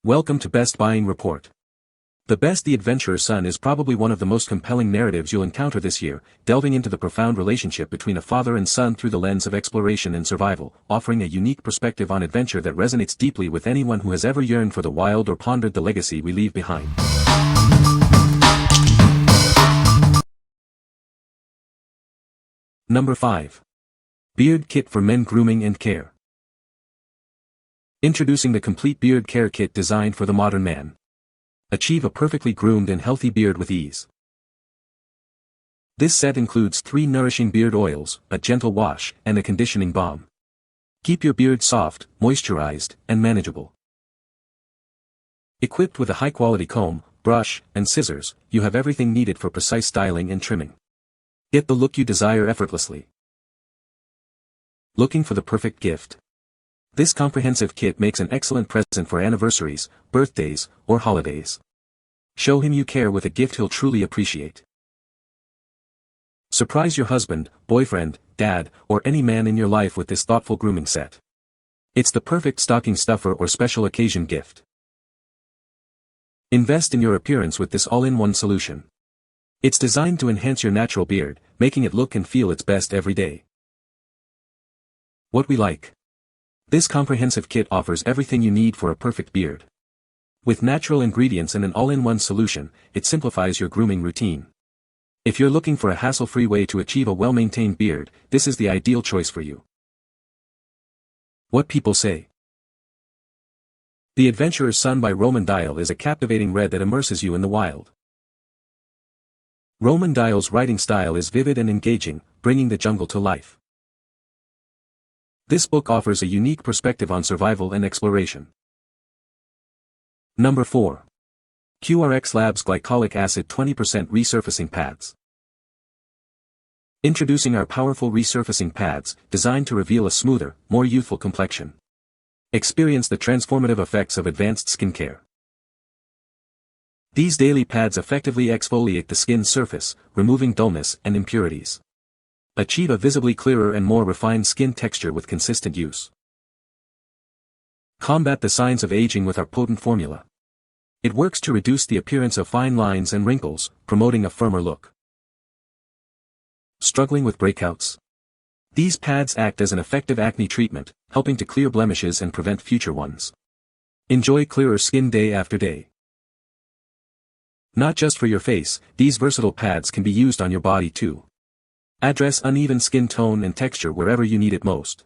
Welcome to Best Buying Report. The Best the Adventurer's Son is probably one of the most compelling narratives you'll encounter this year, delving into the profound relationship between a father and son through the lens of exploration and survival, offering a unique perspective on adventure that resonates deeply with anyone who has ever yearned for the wild or pondered the legacy we leave behind. Number 5. Beard Kit for Men Grooming and Care. Introducing the complete beard care kit designed for the modern man. Achieve a perfectly groomed and healthy beard with ease. This set includes 3 nourishing beard oils, a gentle wash, and a conditioning balm. Keep your beard soft, moisturized, and manageable. Equipped with a high-quality comb, brush, and scissors, you have everything needed for precise styling and trimming. Get the look you desire effortlessly. Looking for the perfect gift? This comprehensive kit makes an excellent present for anniversaries, birthdays, or holidays. Show him you care with a gift he'll truly appreciate. Surprise your husband, boyfriend, dad, or any man in your life with this thoughtful grooming set. It's the perfect stocking stuffer or special occasion gift. Invest in your appearance with this all-in-one solution. It's designed to enhance your natural beard, making it look and feel its best every day. What we like. This comprehensive kit offers everything you need for a perfect beard. With natural ingredients and an all-in-one solution, it simplifies your grooming routine. If you're looking for a hassle-free way to achieve a well-maintained beard, this is the ideal choice for you. What people say. The Adventurer's Son by Roman Dial is a captivating read that immerses you in the wild. Roman Dial's writing style is vivid and engaging, bringing the jungle to life. This book offers a unique perspective on survival and exploration. Number 4. QRxLabs Glycolic Acid 20% Resurfacing Pads. Introducing our powerful resurfacing pads, designed to reveal a smoother, more youthful complexion. Experience the transformative effects of advanced skincare. These daily pads effectively exfoliate the skin's surface, removing dullness and impurities. Achieve a visibly clearer and more refined skin texture with consistent use. Combat the signs of aging with our potent formula. It works to reduce the appearance of fine lines and wrinkles, promoting a firmer look. Struggling with breakouts? These pads act as an effective acne treatment, helping to clear blemishes and prevent future ones. Enjoy clearer skin day after day. Not just for your face, these versatile pads can be used on your body too. Address uneven skin tone and texture wherever you need it most.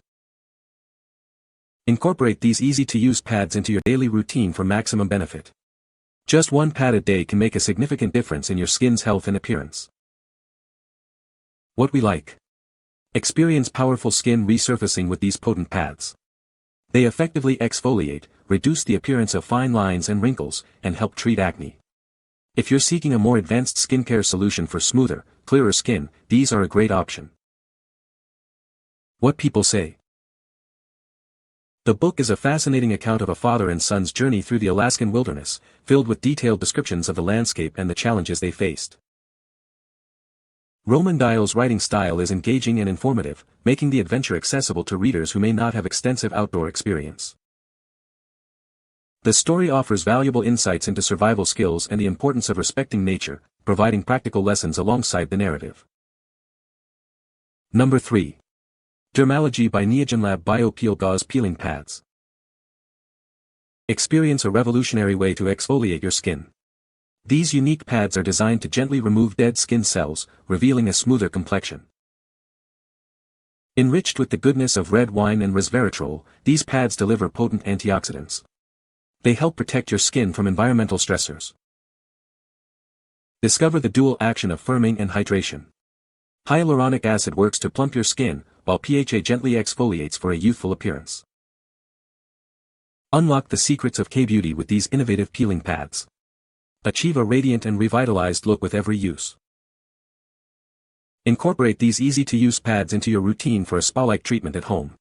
Incorporate these easy-to-use pads into your daily routine for maximum benefit. Just one pad a day can make a significant difference in your skin's health and appearance. What we like. Experience powerful skin resurfacing with these potent pads. They effectively exfoliate, reduce the appearance of fine lines and wrinkles, and help treat acne. If you're seeking a more advanced skincare solution for smoother, clearer skin, these are a great option. What people say. The book is a fascinating account of a father and son's journey through the Alaskan wilderness, filled with detailed descriptions of the landscape and the challenges they faced. Roman Dial's writing style is engaging and informative, making the adventure accessible to readers who may not have extensive outdoor experience. The story offers valuable insights into survival skills and the importance of respecting nature, providing practical lessons alongside the narrative. Number 3. DERMALOGY by NEOGENLAB BioPeel Gauze Peeling Pads. Experience a revolutionary way to exfoliate your skin. These unique pads are designed to gently remove dead skin cells, revealing a smoother complexion. Enriched with the goodness of red wine and resveratrol, these pads deliver potent antioxidants. They help protect your skin from environmental stressors. Discover the dual action of firming and hydration. Hyaluronic acid works to plump your skin, while PHA gently exfoliates for a youthful appearance. Unlock the secrets of K-beauty with these innovative peeling pads. Achieve a radiant and revitalized look with every use. Incorporate these easy-to-use pads into your routine for a spa-like treatment at home.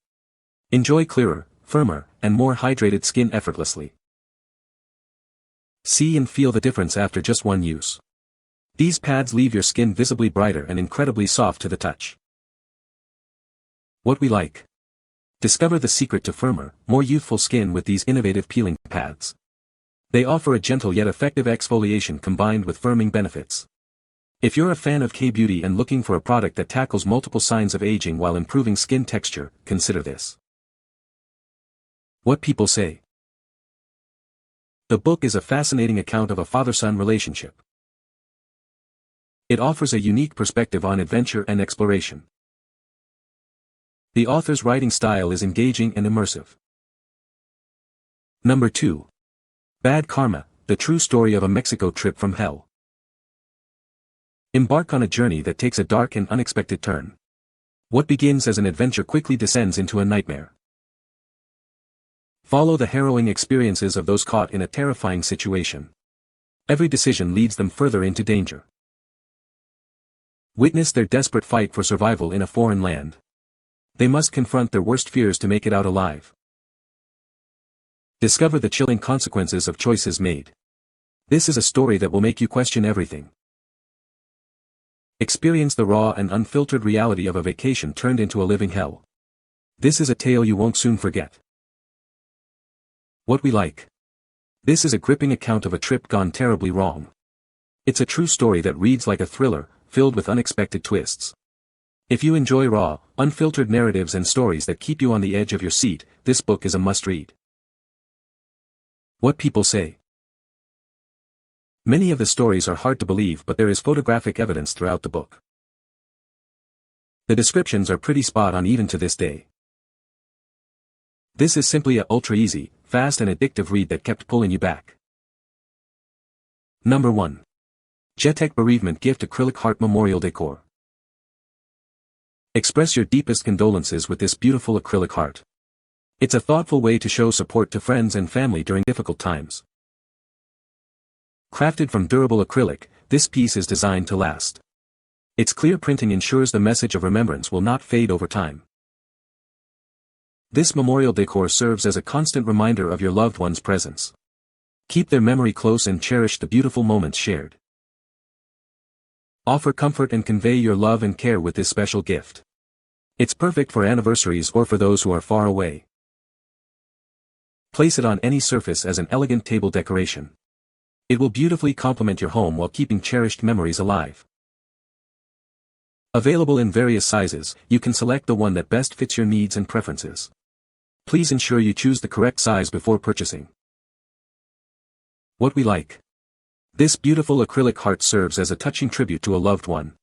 Enjoy clearer, firmer, and more hydrated skin effortlessly. See and feel the difference after just one use. These pads leave your skin visibly brighter and incredibly soft to the touch. What we like. Discover the secret to firmer, more youthful skin with these innovative peeling pads. They offer a gentle yet effective exfoliation combined with firming benefits. If you're a fan of K-beauty and looking for a product that tackles multiple signs of aging while improving skin texture, consider this. What people say. The book is a fascinating account of a father-son relationship. It offers a unique perspective on adventure and exploration. The author's writing style is engaging and immersive. Number 2. Bad Karma, the true story of a Mexico trip from hell. Embark on a journey that takes a dark and unexpected turn. What begins as an adventure quickly descends into a nightmare. Follow the harrowing experiences of those caught in a terrifying situation. Every decision leads them further into danger. Witness their desperate fight for survival in a foreign land. They must confront their worst fears to make it out alive. Discover the chilling consequences of choices made. This is a story that will make you question everything. Experience the raw and unfiltered reality of a vacation turned into a living hell. This is a tale you won't soon forget. What we like. This is a gripping account of a trip gone terribly wrong. It's a true story that reads like a thriller, filled with unexpected twists. If you enjoy raw, unfiltered narratives and stories that keep you on the edge of your seat, this book is a must-read. What people say. Many of the stories are hard to believe, but there is photographic evidence throughout the book. The descriptions are pretty spot on even to this day. This is simply a ultra-easy, fast and addictive read that kept pulling you back. Number 1. Jetec Bereavement Gift Acrylic Heart Memorial Decor. Express your deepest condolences with this beautiful acrylic heart. It's a thoughtful way to show support to friends and family during difficult times. Crafted from durable acrylic, this piece is designed to last. Its clear printing ensures the message of remembrance will not fade over time. This memorial decor serves as a constant reminder of your loved one's presence. Keep their memory close and cherish the beautiful moments shared. Offer comfort and convey your love and care with this special gift. It's perfect for anniversaries or for those who are far away. Place it on any surface as an elegant table decoration. It will beautifully complement your home while keeping cherished memories alive. Available in various sizes, you can select the one that best fits your needs and preferences. Please ensure you choose the correct size before purchasing. What we like. This beautiful acrylic heart serves as a touching tribute to a loved one.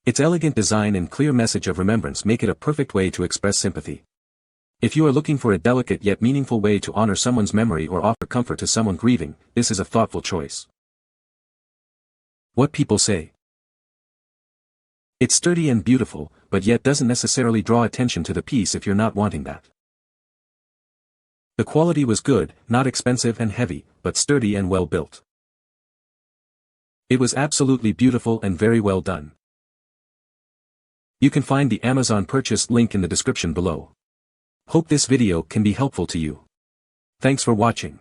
Its elegant design and clear message of remembrance make it a perfect way to express sympathy. If you are looking for a delicate yet meaningful way to honor someone's memory or offer comfort to someone grieving, this is a thoughtful choice. What people say. It's sturdy and beautiful, but yet doesn't necessarily draw attention to the piece if you're not wanting that. The quality was good, not expensive and heavy, but sturdy and well built. It was absolutely beautiful and very well done. You can find the Amazon purchase link in the description below. Hope this video can be helpful to you. Thanks for watching.